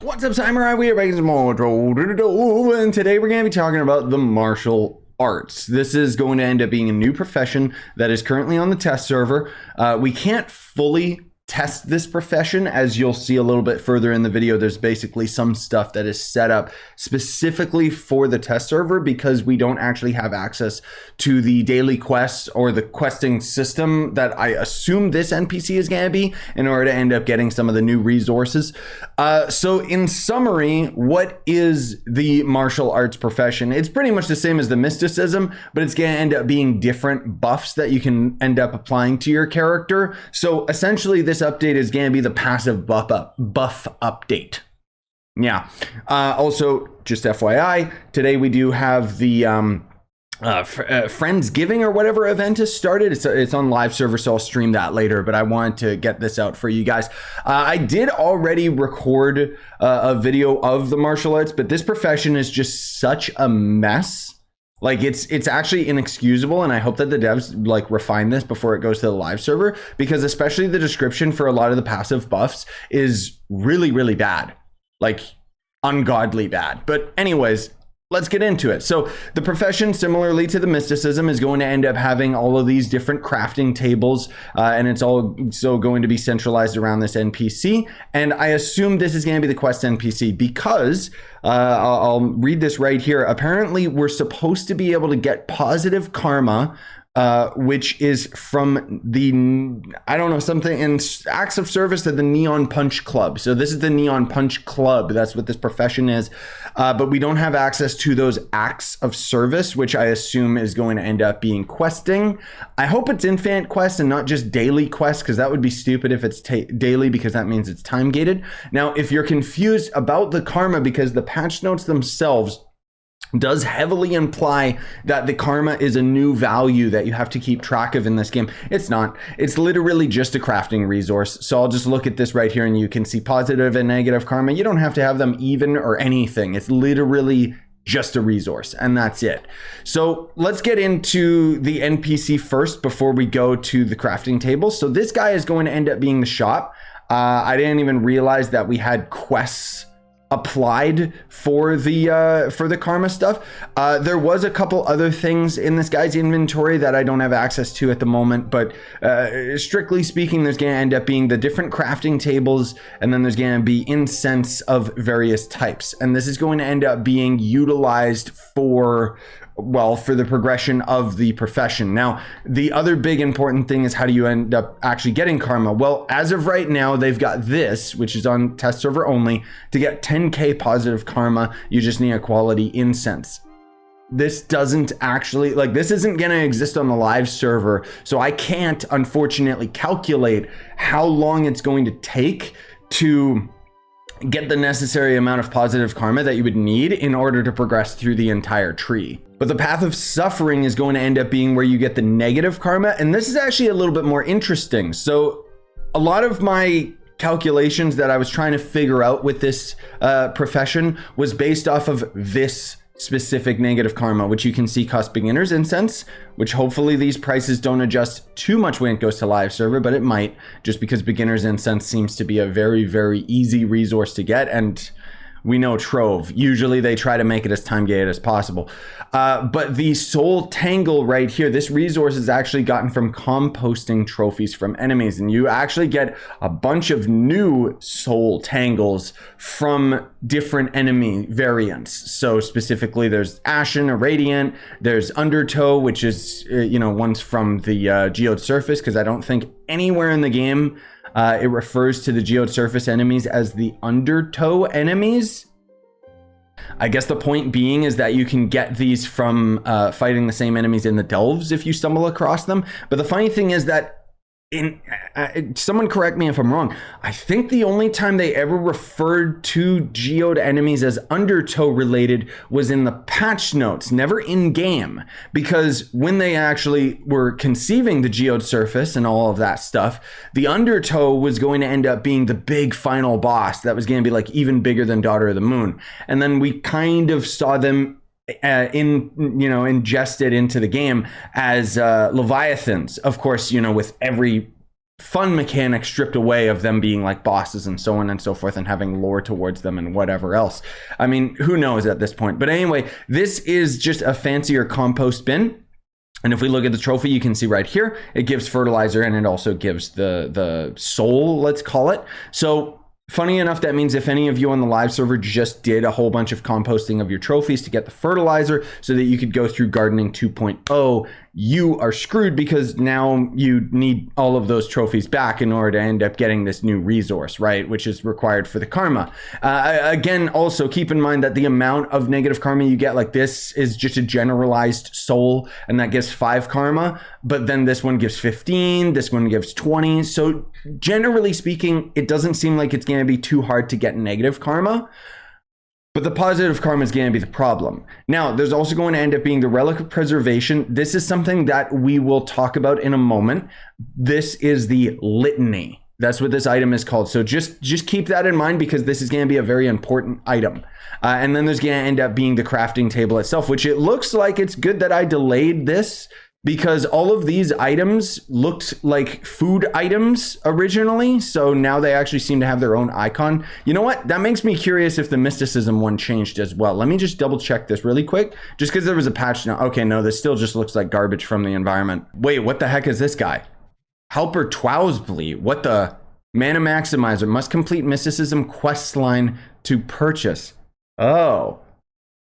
What's up, Samurai? We are back in some more Trove, and today we're going to be talking about the martial arts. This is going to end up being a new profession that is currently on the test server. We can't fully test this profession, as you'll see a little bit further in the video. There's basically some stuff that is set up specifically for the test server because we don't actually have access to the daily quests or the questing system that I assume this NPC is going to be in order to end up getting some of the new resources. So in summary, what is the martial arts profession? It's pretty much the same as the mysticism, but it's going to end up being different buffs that you can end up applying to your character. So essentially this update is going to be the passive buff update. Yeah. Also, just FYI, today we do have the Friendsgiving or whatever event has started. It's on live server, so I'll stream that later, but I wanted to get this out for you guys. I did already record a video of the martial arts, but this profession is just such a mess. Like it's actually inexcusable, and I hope that the devs like refine this before it goes to the live server, because especially the description for a lot of the passive buffs is really, really bad, like ungodly bad. But anyways, let's get into it. So the profession, similarly to the mysticism, is going to end up having all of these different crafting tables, and it's all so going to be centralized around this NPC. And I assume this is going to be the quest NPC because I'll read this right here. Apparently, we're supposed to be able to get positive karma, which is from the, I don't know, something in acts of service to the Neon Punch Club. So this is the Neon Punch Club. That's what this profession is. But we don't have access to those acts of service, which I assume is going to end up being questing. I hope it's infinite quest and not just daily quest, because that would be stupid if it's daily, because that means it's time gated. Now, if you're confused about the karma, because the patch notes themselves does heavily imply that the karma is a new value that you have to keep track of in this game. It's not. It's literally just a crafting resource. So I'll just look at this right here and you can see positive and negative karma. You don't have to have them even or anything. It's literally just a resource, and that's it. So let's get into the NPC first before we go to the crafting table. So this guy is going to end up being the shop. I didn't even realize that we had quests applied for the karma stuff. There was a couple other things in this guy's inventory that I don't have access to at the moment, but strictly speaking, there's going to end up being the different crafting tables, and then there's going to be incense of various types, and this is going to end up being utilized for, well, for the progression of the profession. Now, the other big important thing is, how do you end up actually getting karma? Well, as of right now, they've got this, which is on test server only. To get 10k positive karma, you just need a quality incense. This doesn't actually, like, this isn't going to exist on the live server, so I can't, unfortunately, calculate how long it's going to take to get the necessary amount of positive karma that you would need in order to progress through the entire tree. But the path of suffering is going to end up being where you get the negative karma, and this is actually a little bit more interesting. So a lot of my calculations that I was trying to figure out with this profession was based off of this specific negative karma, which you can see cost beginners incense, which hopefully these prices don't adjust too much when it goes to live server, but it might, just because beginners incense seems to be a very, very easy resource to get, and we know Trove, usually they try to make it as time gated as possible. But the soul tangle right here, this resource is actually gotten from composting trophies from enemies, and you actually get a bunch of new soul tangles from different enemy variants. So specifically, there's Ashen, a Radiant, there's Undertow, which is, you know, one's from the geode surface, because I don't think anywhere in the game it refers to the geode surface enemies as the Undertow enemies. I guess the point being is that you can get these from fighting the same enemies in the delves if you stumble across them. But the funny thing is that someone correct me if I'm wrong, I think the only time they ever referred to geode enemies as Undertow related was in the patch notes, never in game, because when they actually were conceiving the geode surface and all of that stuff, the Undertow was going to end up being the big final boss that was going to be like even bigger than Daughter of the Moon. And then we kind of saw them ingested into the game as leviathans, of course, you know, with every fun mechanics stripped away of them being like bosses and so on and so forth and having lore towards them and whatever else. I mean, who knows at this point? But anyway, this is just a fancier compost bin. And if we look at the trophy, you can see right here, it gives fertilizer and it also gives the soul, let's call it. So funny enough, that means if any of you on the live server just did a whole bunch of composting of your trophies to get the fertilizer so that you could go through gardening 2.0, you are screwed because now you need all of those trophies back in order to end up getting this new resource, right? Which is required for the karma. Again, also keep in mind that the amount of negative karma you get, like this is just a generalized soul and that gives 5 karma, but then this one gives 15, this one gives 20. So generally speaking, it doesn't seem like it's going to be too hard to get negative karma. But the positive karma is going to be the problem. Now, there's also going to end up being the Relic of Preservation. This is something that we will talk about in a moment. This is the Litany. That's what this item is called. So just keep that in mind because this is going to be a very important item. And then there's going to end up being the crafting table itself, which it looks like it's good that I delayed this because all of these items looked like food items originally. So now they actually seem to have their own icon. You know what? That makes me curious if the Mysticism one changed as well. Let me just double check this really quick. Just because there was a patch now. Okay, no, this still just looks like garbage from the environment. Wait, what the heck is this guy? Helper Twowsbly. What the? Mana Maximizer. Must complete Mysticism quest line to purchase. Oh,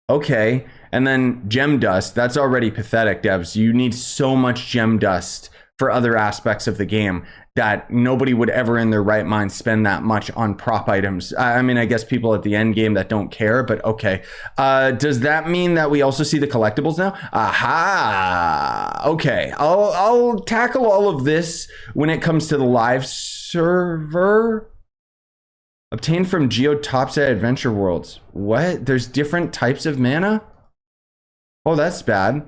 okay. And then gem dust, that's already pathetic, devs. You need so much gem dust for other aspects of the game that nobody would ever in their right mind spend that much on prop items. I mean, I guess people at the end game that don't care, but okay. Does that mean that we also see the collectibles now? Aha, okay. I'll tackle all of this when it comes to the live server. Obtained from Geotopside Adventure Worlds. What? There's different types of mana? Oh, that's bad.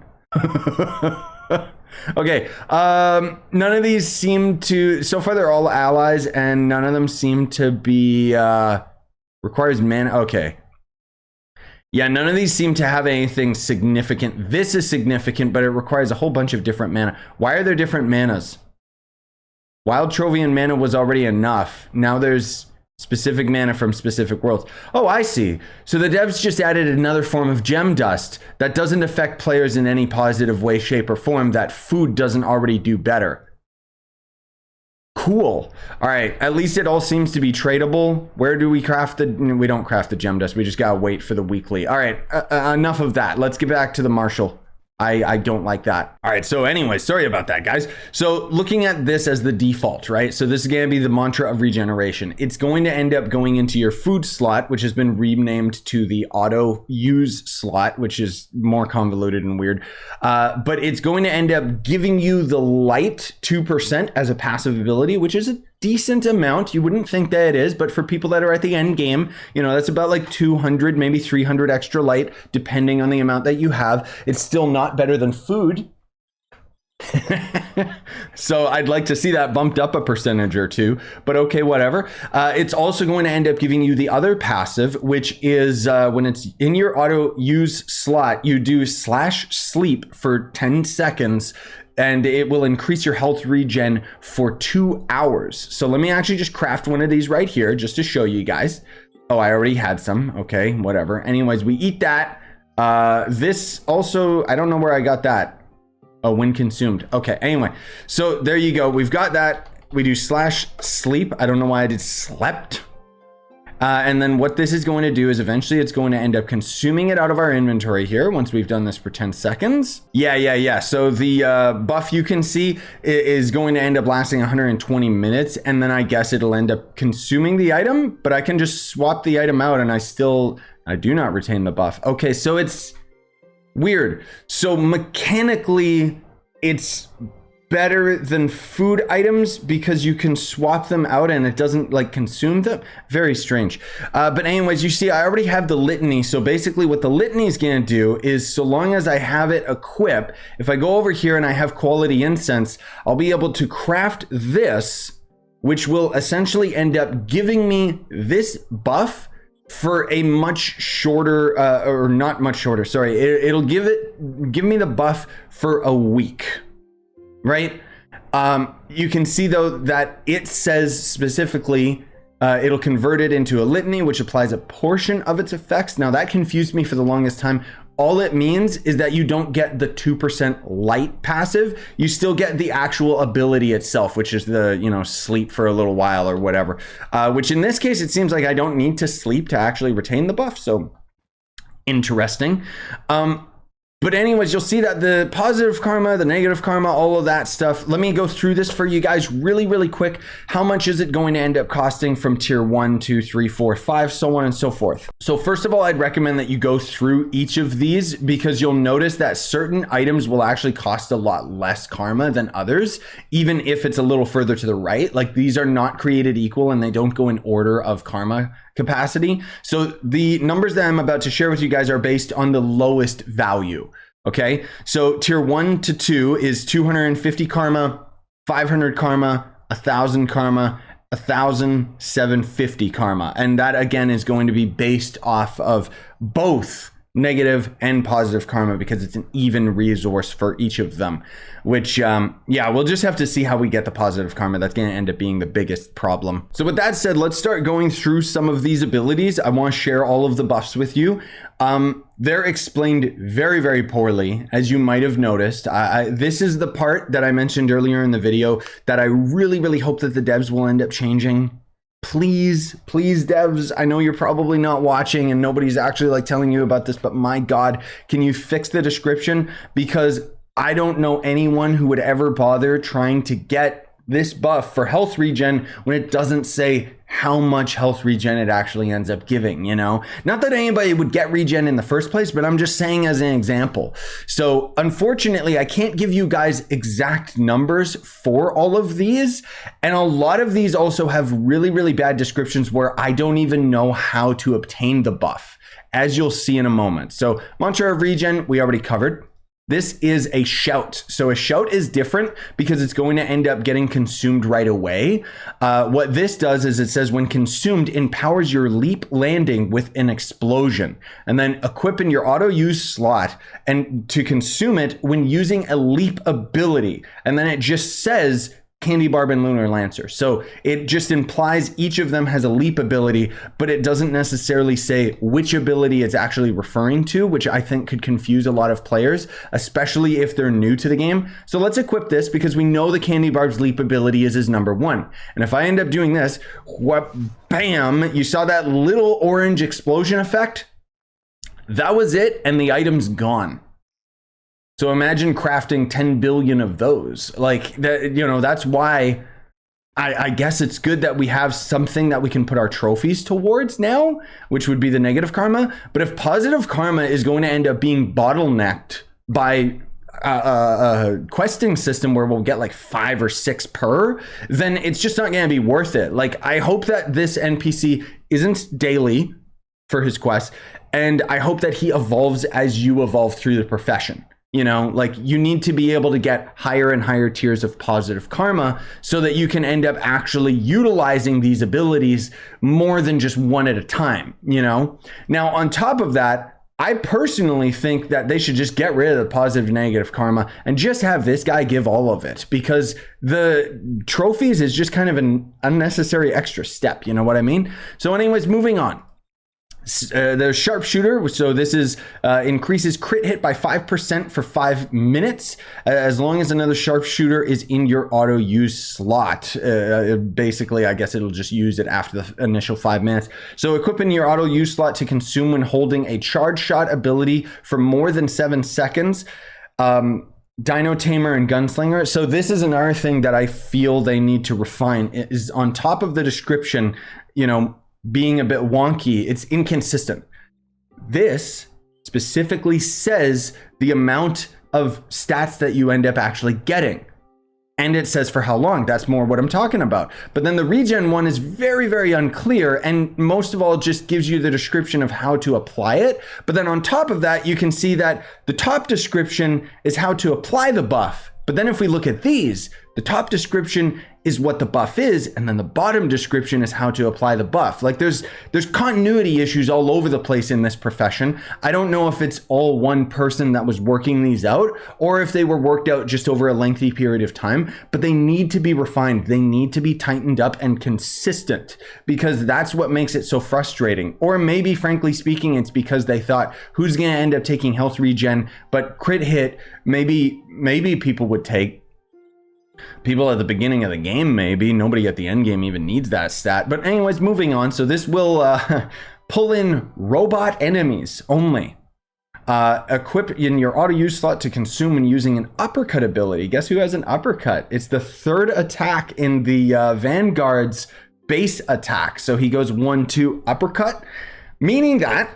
Okay, none of these seem to, so far they're all allies and none of them seem to be, requires mana, okay. Yeah, none of these seem to have anything significant. This is significant, but it requires a whole bunch of different mana. Why are there different manas? Wild Trovian mana was already enough. Now there's specific mana from specific worlds. Oh, I see. So the devs just added another form of gem dust that doesn't affect players in any positive way, shape, or form that food doesn't already do better. Cool. All right. At least it all seems to be tradable. Where do we craft the... We don't craft the gem dust. We just gotta wait for the weekly. All right. Enough of that. Let's get back to the martial. I don't like that. All right, so anyway, sorry about that, guys. So looking at this as the default, right? So this is going to be the mantra of regeneration. It's going to end up going into your food slot, which has been renamed to the auto use slot, which is more convoluted and weird. But it's going to end up giving you the light 2% as a passive ability, which is a decent amount. You wouldn't think that it is, but for people that are at the end game, you know, that's about like 200, maybe 300 extra light, depending on the amount that you have. It's still not better than food. So I'd like to see that bumped up a percentage or two, but okay, whatever. It's also going to end up giving you the other passive, which is when it's in your auto use slot, you do /sleep for 10 seconds and it will increase your health regen for 2 hours. So let me actually just craft one of these right here just to show you guys. Oh, I already had some. Okay, whatever. Anyways, we eat that. This also, I don't know where I got that. Oh, when consumed. Okay, anyway. So there you go. We've got that. We do /sleep. I don't know why I did slept. And then what this is going to do is eventually it's going to end up consuming it out of our inventory here once we've done this for 10 seconds. Yeah. So the buff you can see is going to end up lasting 120 minutes. And then I guess it'll end up consuming the item, but I can just swap the item out and I do not retain the buff. Okay, so it's weird. So mechanically, it's better than food items because you can swap them out and it doesn't like consume them. Very strange. But anyways, you see, I already have the litany. So basically what the litany is going to do is so long as I have it equipped, if I go over here and I have quality incense, I'll be able to craft this, which will essentially end up giving me this buff for a much shorter, or not much shorter, sorry. It'll give me the buff for a week. Right? You can see though that it says specifically it'll convert it into a litany, which applies a portion of its effects. Now that confused me for the longest time. All it means is that you don't get the 2% light passive. You still get the actual ability itself, which is the, you know, sleep for a little while or whatever. Which in this case, it seems like I don't need to sleep to actually retain the buff. So interesting. But anyways, you'll see that the positive karma, the negative karma, all of that stuff. Let me go through this for you guys really, really quick. How much is it going to end up costing from tier 1, 2, 3, 4, 5, so on and so forth. So first of all, I'd recommend that you go through each of these because you'll notice that certain items will actually cost a lot less karma than others, even if it's a little further to the right. Like these are not created equal and they don't go in order of karma capacity. So the numbers that I'm about to share with you guys are based on the lowest value. Okay, so tier 1 to 2 is 250 karma, 500 karma, 1,000 karma, 1,000, 750 karma. And that again is going to be based off of both negative and positive karma because it's an even resource for each of them, which yeah, we'll just have to see how we get the positive karma. That's going to end up being the biggest problem. So with that said, let's start going through some of these abilities. I want to share all of the buffs with you. They're explained very, very poorly, as you might have noticed. This is the part that I mentioned earlier in the video that I really, really hope that the devs will end up changing. Please, please, devs, I know you're probably not watching and nobody's actually like telling you about this, but my God, can you fix the description? Because I don't know anyone who would ever bother trying to get this buff for health regen when it doesn't say how much health regen it actually ends up giving, you know? Not that anybody would get regen in the first place, but I'm just saying as an example. So unfortunately, I can't give you guys exact numbers for all of these. And a lot of these also have really, really bad descriptions where I don't even know how to obtain the buff, as you'll see in a moment. So mantra of regen, we already covered. This is a shout. So a shout is different because it's going to end up getting consumed right away. What this does is it says when consumed, empowers your leap landing with an explosion, and then equip in your auto use slot and to consume it when using a leap ability. And then it just says Candy Barb and Lunar Lancer. So it just implies each of them has a leap ability, but it doesn't necessarily say which ability it's actually referring to, which I think could confuse a lot of players, especially if they're new to the game. So let's equip this because we know the Candy Barb's leap ability is his number 1. And if I end up doing this, what, bam, you saw that little orange explosion effect? That was it, and the item's gone. So imagine crafting 10 billion of those. Like, that, you know, that's why I guess it's good that we have something that we can put our trophies towards now, which would be the negative karma. But if positive karma is going to end up being bottlenecked by a questing system where we'll get like 5 or 6 per, then it's just not going to be worth it. Like, I hope that this NPC isn't daily for his quest, and I hope that he evolves as you evolve through the profession. You know, like you need to be able to get higher and higher tiers of positive karma so that you can end up actually utilizing these abilities more than just one at a time, you know? Now, on top of that, I personally think that they should just get rid of the positive negative karma and just have this guy give all of it, because the trophies is just kind of an unnecessary extra step. You know what I mean? So anyways, moving on. The sharpshooter, so this is increases crit hit by 5% for 5 minutes as long as another sharpshooter is in your auto use slot. Basically, I guess it'll just use it after the initial 5 minutes. So equipping your auto use slot to consume when holding a charge shot ability for more than 7 seconds. Dino Tamer and Gunslinger. So this is another thing that I feel they need to refine, is on top of the description, you know, being a bit wonky, it's inconsistent. This specifically says the amount of stats that you end up actually getting. And it says for how long. That's more what I'm talking about. But then the regen one is very, very unclear. And most of all, just gives you the description of how to apply it. But then on top of that, you can see that the top description is how to apply the buff. But then if we look at these, The top description is what the buff is, and then the bottom description is how to apply the buff. Like there's continuity issues all over the place in this profession. I don't know if it's all one person that was working these out or if they were worked out just over a lengthy period of time, but they need to be refined. They need to be tightened up and consistent, because that's what makes it so frustrating. Or maybe, frankly speaking, it's because they thought, who's going to end up taking health regen, but crit hit, maybe people would take. People at the beginning of the game, maybe. Nobody at the end game even needs that stat. But anyways, moving on. So this will pull in robot enemies only. Equip in your auto use slot to consume when using an uppercut ability. Guess who has an uppercut? It's the third attack in the Vanguard's base attack. So he goes 1-2 uppercut, meaning that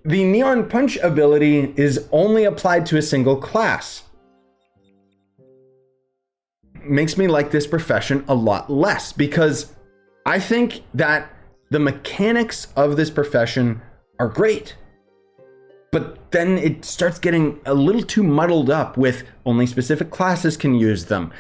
the Neon Punch ability is only applied to a single class. Makes me like this profession a lot less, because I think that the mechanics of this profession are great, but then it starts getting a little too muddled up with only specific classes can use them.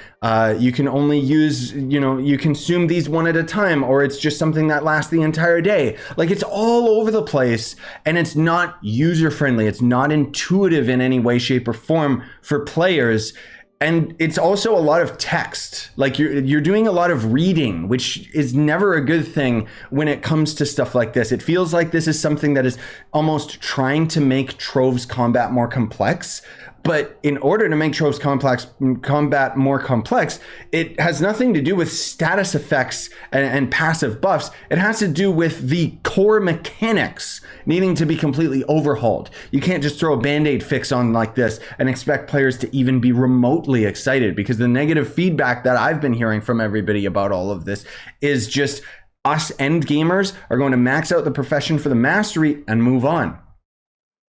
You can only use, you consume these one at a time, or it's just something that lasts the entire day. Like, it's all over the place, and it's not user friendly. It's not intuitive in any way, shape, or form for players. And it's also a lot of text. Like you're doing a lot of reading, which is never a good thing when it comes to stuff like this. It feels like this is something that is almost trying to make Trove's combat more complex. But in order to make Trove's combat more complex, it has nothing to do with status effects and passive buffs. It has to do with the core mechanics needing to be completely overhauled. You can't just throw a band-aid fix on like this and expect players to even be remotely excited, because the negative feedback that I've been hearing from everybody about all of this is just us end gamers are going to max out the profession for the mastery and move on.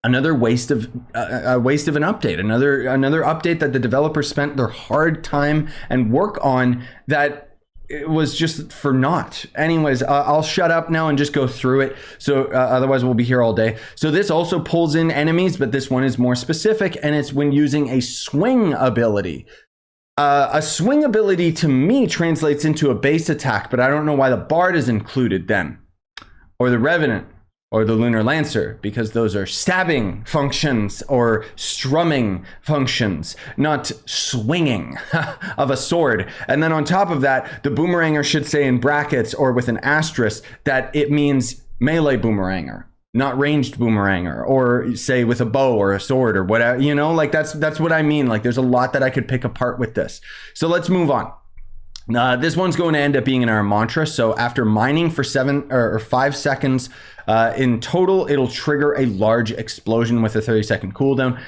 Another waste of an update, another update that the developers spent their hard time and work on, that it was just for naught. Anyways, I'll shut up now and just go through it. So otherwise we'll be here all day. So this also pulls in enemies, but this one is more specific, and it's when using a swing ability. A swing ability to me translates into a base attack, but I don't know why the Bard is included then, or the Revenant, or the Lunar Lancer, because those are stabbing functions or strumming functions, not swinging of a sword. And then on top of that, the Boomeranger should say in brackets or with an asterisk that it means melee Boomeranger, not ranged Boomeranger, or say with a bow or a sword or whatever, like that's what I mean. Like, there's a lot that I could pick apart with this. So let's move on. This one's going to end up being in our mantra. So after mining for 5 seconds in total, it'll trigger a large explosion with a 30-second cooldown.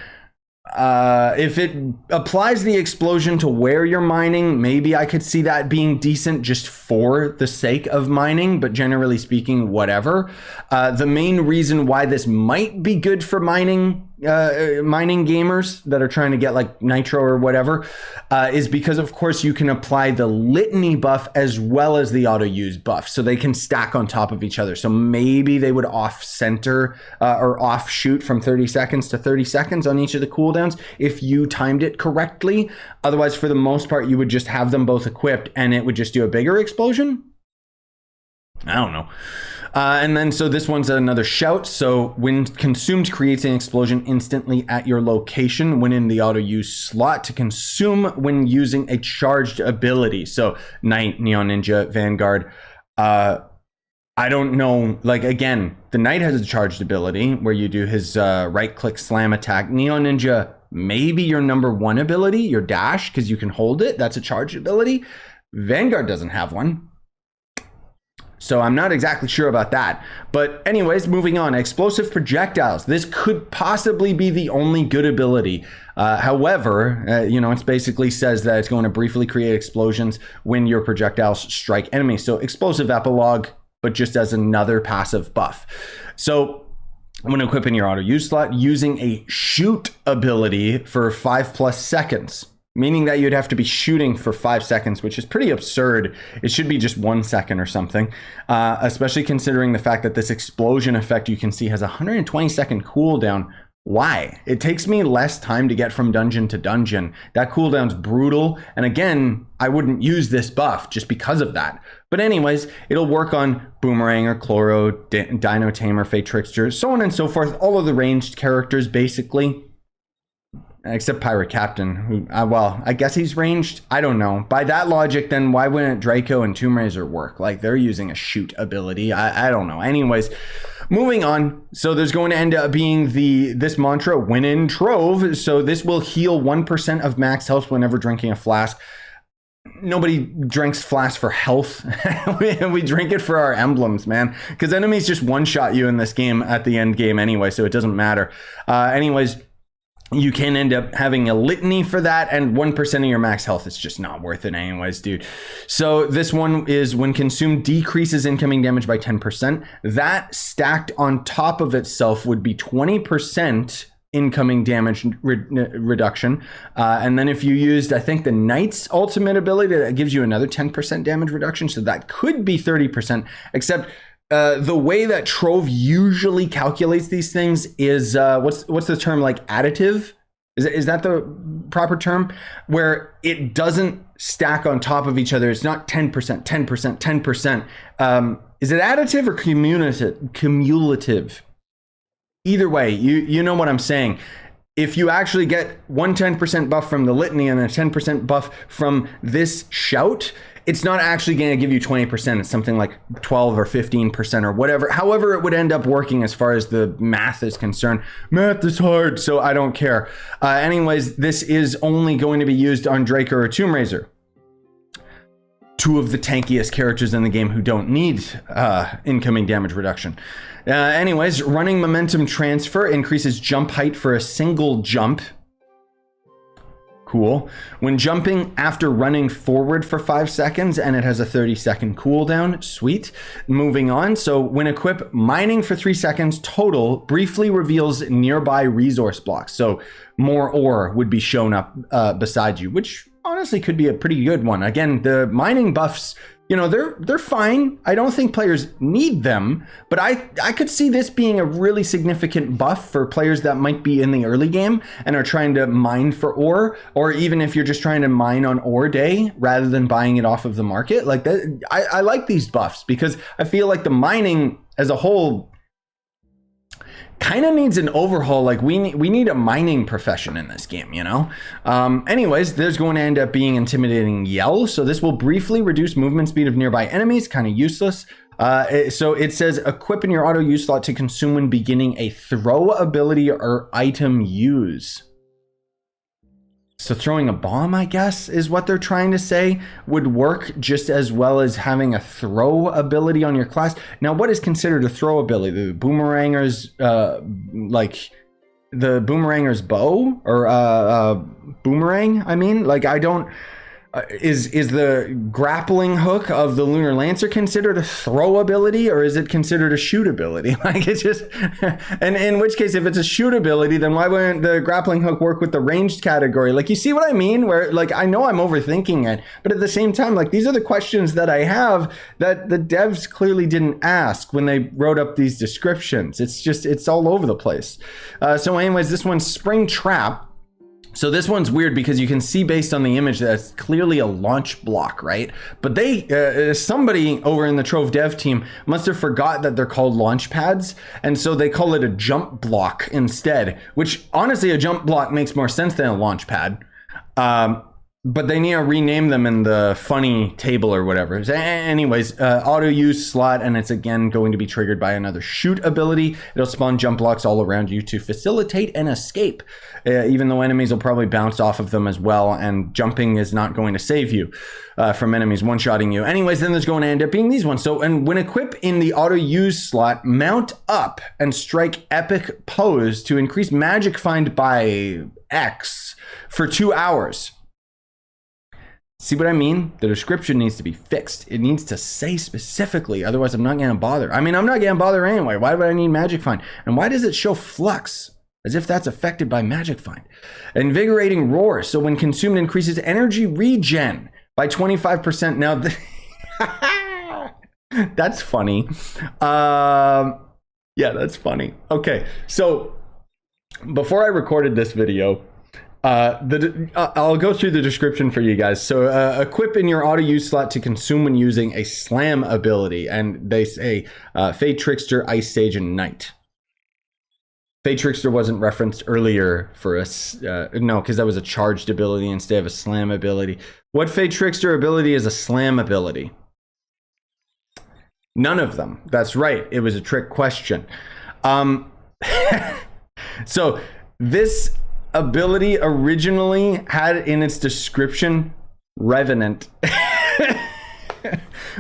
If it applies the explosion to where you're mining, maybe I could see that being decent just for the sake of mining, but generally speaking, whatever. The main reason why this might be good for mining gamers that are trying to get like nitro or whatever is because, of course, you can apply the litany buff as well as the auto use buff, so they can stack on top of each other. So maybe they would off center or off shoot from 30 seconds to 30 seconds on each of the cooldowns if you timed it correctly. Otherwise, for the most part, you would just have them both equipped and it would just do a bigger explosion. I don't know. And then, so this one's another shout. So when consumed, creates an explosion instantly at your location when in the auto use slot to consume when using a charged ability. So Knight, Neon Ninja, Vanguard. I don't know. Like, again, the Knight has a charged ability where you do his right click slam attack. Neon Ninja, maybe your number one ability, your dash, because you can hold it. That's a charged ability. Vanguard doesn't have one. So I'm not exactly sure about that. But anyways, moving on. Explosive projectiles. This could possibly be the only good ability. However, it basically says that it's going to briefly create explosions when your projectiles strike enemies. So explosive epilogue, but just as another passive buff. So when equipping your auto use slot, using a shoot ability for 5+ seconds. Meaning that you'd have to be shooting for 5 seconds, which is pretty absurd. It should be just 1 second or something, especially considering the fact that this explosion effect you can see has a 120-second cooldown Why? It takes me less time to get from dungeon to dungeon. That cooldown's brutal. And again, I wouldn't use this buff just because of that. But anyways, it'll work on Boomeranger, Chloro, Dino Tamer, Fate Trickster, so on and so forth. All of the ranged characters, basically. Except Pirate Captain, who, well, I guess he's ranged. I don't know. By that logic, then why wouldn't Draco and Tomb Raiser work? Like, they're using a shoot ability. I don't know. Anyways, moving on. So there's going to end up being this mantra, win in Trove. So this will heal 1% of max health whenever drinking a flask. Nobody drinks flask for health. We drink it for our emblems, man. Because enemies just one-shot you in this game at the end game anyway, so it doesn't matter. Anyways, you can end up having a litany for that, and 1% of your max health is just not worth it anyways, dude. So this one is when consumed decreases incoming damage by 10%. That stacked on top of itself would be 20% incoming damage reduction. And then if you used, I think, the Knight's ultimate ability, that gives you another 10% damage reduction. So that could be 30%, except the way that Trove usually calculates these things is what's the term, like additive? Is that the proper term? Where it doesn't stack on top of each other. It's not 10%, 10%, 10%. Is it additive or cumulative? Either way, you know what I'm saying. If you actually get one 10% buff from the litany and a 10% buff from this shout, it's not actually going to give you 20%. It's something like 12 or 15% or whatever. However, it would end up working as far as the math is concerned. Math is hard, so I don't care. Anyways, this is only going to be used on Draco or Tomb Raiser. Two of the tankiest characters in the game who don't need incoming damage reduction. Anyways, running momentum transfer increases jump height for a single jump. Cool. When jumping after running forward for 5 seconds, and it has a 30-second cooldown. Sweet. Moving on. So when equipped, mining for 3 seconds total briefly reveals nearby resource blocks. So more ore would be shown up beside you, which honestly could be a pretty good one. Again, the mining buffs, you know, they're fine. I don't think players need them, but I could see this being a really significant buff for players that might be in the early game and are trying to mine for ore, or even if you're just trying to mine on ore day rather than buying it off of the market. Like that, I like these buffs because I feel like the mining as a whole kind of needs an overhaul. Like we need a mining profession in this game, you know? Anyways, there's going to end up being intimidating yell. So this will briefly reduce movement speed of nearby enemies, kind of useless. So it says equip in your auto use slot to consume when beginning a throw ability or item use. So throwing a bomb, I guess, is what they're trying to say, would work just as well as having a throw ability on your class. Now, what is considered a throw ability? The Boomeranger's, like the Boomeranger's bow or boomerang? I mean, like I don't. Is the grappling hook of the Lunar Lancer considered a throw ability, or is it considered a shoot ability? Like it's just, and in which case, if it's a shoot ability, then why wouldn't the grappling hook work with the ranged category? Like, you see what I mean? Where, like, I know I'm overthinking it, but at the same time, like, these are the questions that I have that the devs clearly didn't ask when they wrote up these descriptions. It's just, it's all over the place. So anyways, this one's Spring Trap. So this one's weird because you can see based on the image that it's clearly a launch block, right? But they, somebody over in the Trove dev team must have forgot that they're called launch pads. And so they call it a jump block instead, which honestly, a jump block makes more sense than a launch pad. But they need to rename them in the funny table or whatever. Anyways, auto use slot, and it's again going to be triggered by another shoot ability. It'll spawn jump blocks all around you to facilitate an escape, even though enemies will probably bounce off of them as well, and jumping is not going to save you from enemies one-shotting you. Anyways, then there's going to end up being these ones. So, and when equipped in the auto use slot, mount up and strike epic pose to increase magic find by X for 2 hours. See what I mean? The description needs to be fixed. It needs to say specifically, otherwise I'm not gonna bother. I mean, I'm not gonna bother anyway. Why would I need Magic Find? And why does it show Flux? As if that's affected by Magic Find. Invigorating Roar. So when consumed, increases energy regen by 25%. Now, that's funny. Yeah, that's funny. Okay, so before I recorded this video, I'll go through the description for you guys. So equip in your auto use slot to consume when using a slam ability. And they say Fade Trickster, Ice Sage, and Knight. Fade Trickster wasn't referenced earlier for us. No, because that was a charged ability instead of a slam ability. What Fade Trickster ability is a slam ability? None of them. That's right. It was a trick question. So this ability originally had in its description Revenant.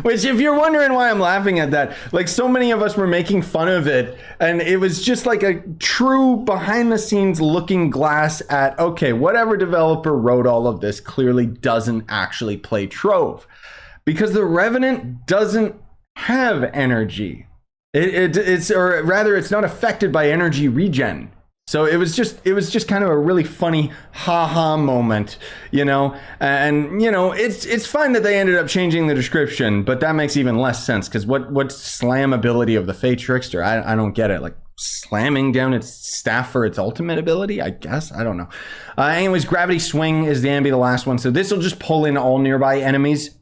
Which, if you're wondering why I'm laughing at that, like, so many of us were making fun of it, and it was just like a true behind the scenes looking glass at, okay, whatever developer wrote all of this clearly doesn't actually play Trove, because the Revenant doesn't have energy. It's not affected by energy regen. So it was just kind of a really funny ha-ha moment, you know? And, you know, it's fine that they ended up changing the description, but that makes even less sense, because what's slam ability of the Fade Trickster? I don't get it. Like, slamming down its staff for its ultimate ability, I guess? I don't know. Anyways, Gravity Swing is the last one. So this will just pull in all nearby enemies.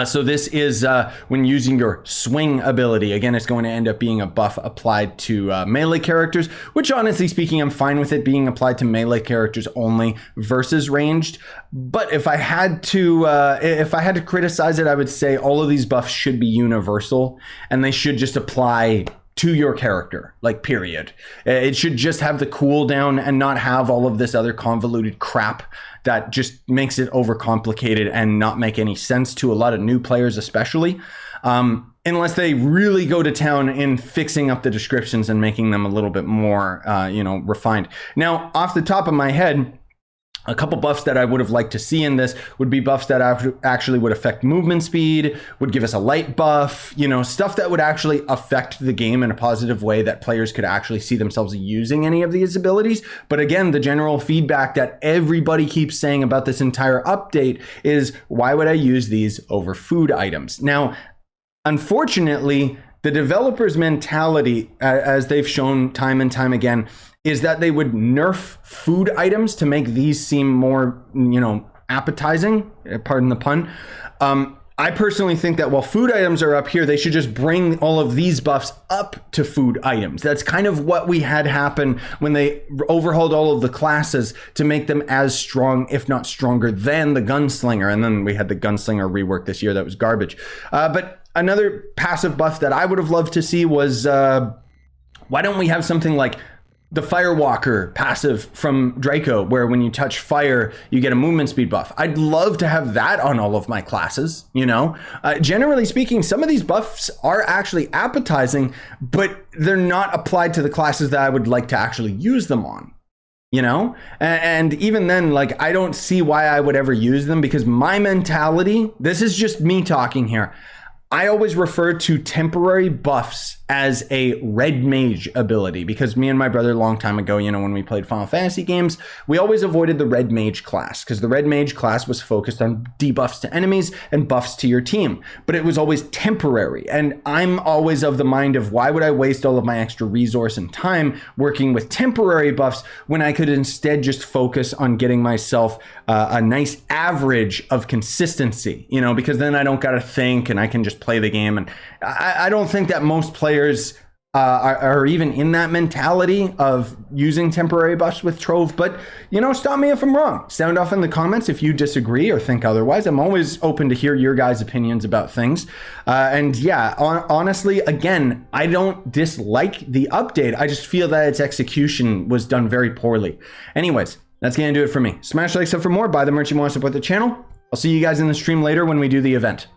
So this is when using your swing ability. Again, it's going to end up being a buff applied to melee characters, which, honestly speaking, I'm fine with it being applied to melee characters only versus ranged. But if I had to criticize it, I would say all of these buffs should be universal, and they should just apply to your character, like, period. It should just have the cooldown and not have all of this other convoluted crap that just makes it overcomplicated and not make any sense to a lot of new players, especially. Unless they really go to town in fixing up the descriptions and making them a little bit more, refined. Now, off the top of my head, a couple buffs that I would have liked to see in this would be buffs that actually would affect movement speed, would give us a light buff, you know, stuff that would actually affect the game in a positive way that players could actually see themselves using any of these abilities. But again, the general feedback that everybody keeps saying about this entire update is, why would I use these over food items? Now, unfortunately, the developer's mentality, as they've shown time and time again, is that they would nerf food items to make these seem more, you know, appetizing, pardon the pun. I personally think that while food items are up here, they should just bring all of these buffs up to food items. That's kind of what we had happen when they overhauled all of the classes to make them as strong, if not stronger, than the Gunslinger. And then we had the Gunslinger rework this year that was garbage. But another passive buff that I would have loved to see was, why don't we have something like the Firewalker passive from Draco, where when you touch fire, you get a movement speed buff. I'd love to have that on all of my classes, you know? Generally speaking, some of these buffs are actually appetizing, but they're not applied to the classes that I would like to actually use them on, you know? And even then, like, I don't see why I would ever use them, because my mentality, this is just me talking here, I always refer to temporary buffs as a red mage ability, because me and my brother a long time ago, you know, when we played Final Fantasy games, we always avoided the red mage class, because the red mage class was focused on debuffs to enemies and buffs to your team, but it was always temporary. And I'm always of the mind of, why would I waste all of my extra resource and time working with temporary buffs when I could instead just focus on getting myself a nice average of consistency, you know, because then I don't got to think and I can just play the game. And I don't think that most players are even in that mentality of using temporary buffs with Trove. But, you know, stop me if I'm wrong. Sound off in the comments if you disagree or think otherwise. I'm always open to hear your guys' opinions about things. And yeah, honestly, again, I don't dislike the update. I just feel that its execution was done very poorly. Anyways, that's going to do it for me. Smash like, sub for more. Buy the merch you want to support the channel. I'll see you guys in the stream later when we do the event.